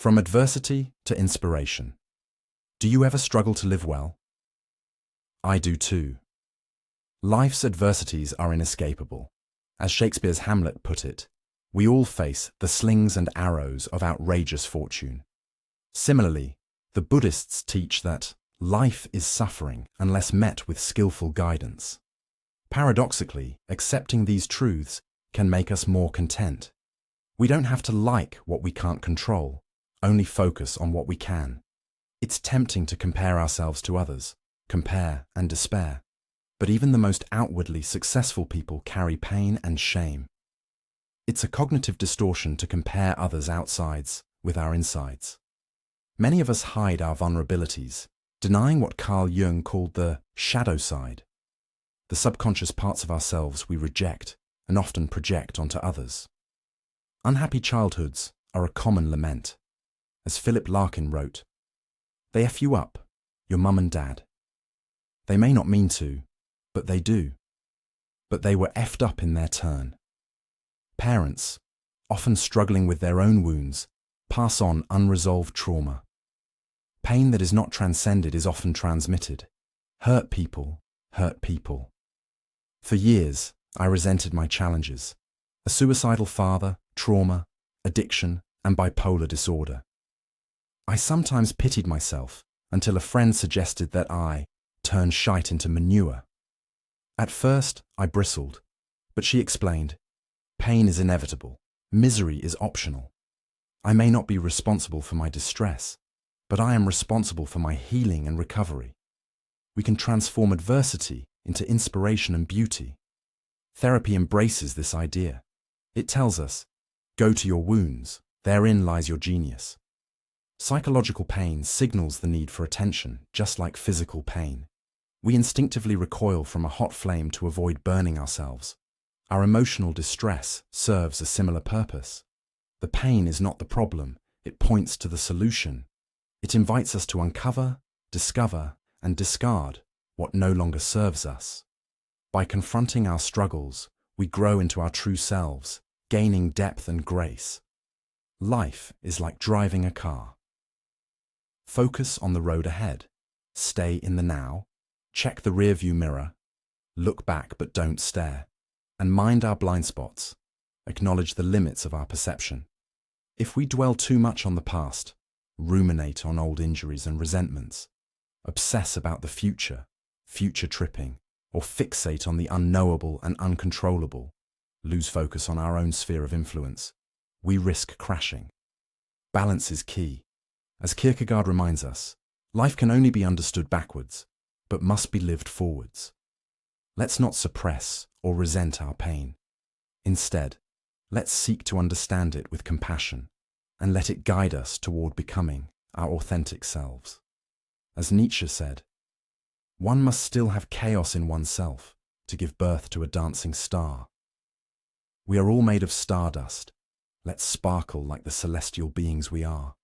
From adversity to inspiration. Do you ever struggle to live well? I do too. Life's adversities are inescapable. As Shakespeare's Hamlet put it, we all face the slings and arrows of outrageous fortune. Similarly, the Buddhists teach that life is suffering unless met with skillful guidance. Paradoxically, accepting these truths can make us more content. We don't have to like what we can't control, only focus on what we can. It's tempting to compare ourselves to others, compare and despair. But even the most outwardly successful people carry pain and shame. It's a cognitive distortion to compare others' outsides with our insides. Many of us hide our vulnerabilities, denying what Carl Jung called the shadow side, the subconscious parts of ourselves we reject and often project onto others. Unhappy childhoods are a common lament. As Philip Larkin wrote, "They F you up, your mum and dad. They may not mean to, but they do. But they were effed up in their turn." Parents, often struggling with their own wounds, pass on unresolved trauma. Pain that is not transcended is often transmitted. Hurt people hurt people. For years, I resented my challenges: a suicidal father, trauma, addiction, and bipolar disorder. I sometimes pitied myself until a friend suggested that I turn shite into manure. At first, I bristled, but she explained, "Pain is inevitable. Misery is optional. I may not be responsible for my distress, but I am responsible for my healing and recovery." We can transform adversity into inspiration and beauty. Therapy embraces this idea. It tells us, go to your wounds, therein lies your genius. Psychological pain signals the need for attention, just like physical pain. We instinctively recoil from a hot flame to avoid burning ourselves. Our emotional distress serves a similar purpose. The pain is not the problem, it points to the solution. It invites us to uncover, discover, and discard what no longer serves us. By confronting our struggles, we grow into our true selves, gaining depth and grace. Life is like driving a car. Focus on the road ahead. Stay in the now. Check the rearview mirror. Look back but don't stare. And mind our blind spots. Acknowledge the limits of our perception. If we dwell too much on the past, ruminate on old injuries and resentments, obsess about the future tripping, or fixate on the unknowable and uncontrollable, lose focus on our own sphere of influence, we risk crashing. Balance is key. As Kierkegaard reminds us, life can only be understood backwards, but must be lived forwards. Let's not suppress or resent our pain. Instead, let's seek to understand it with compassion and let it guide us toward becoming our authentic selves. As Nietzsche said, one must still have chaos in oneself to give birth to a dancing star. We are all made of stardust. Let's sparkle like the celestial beings we are.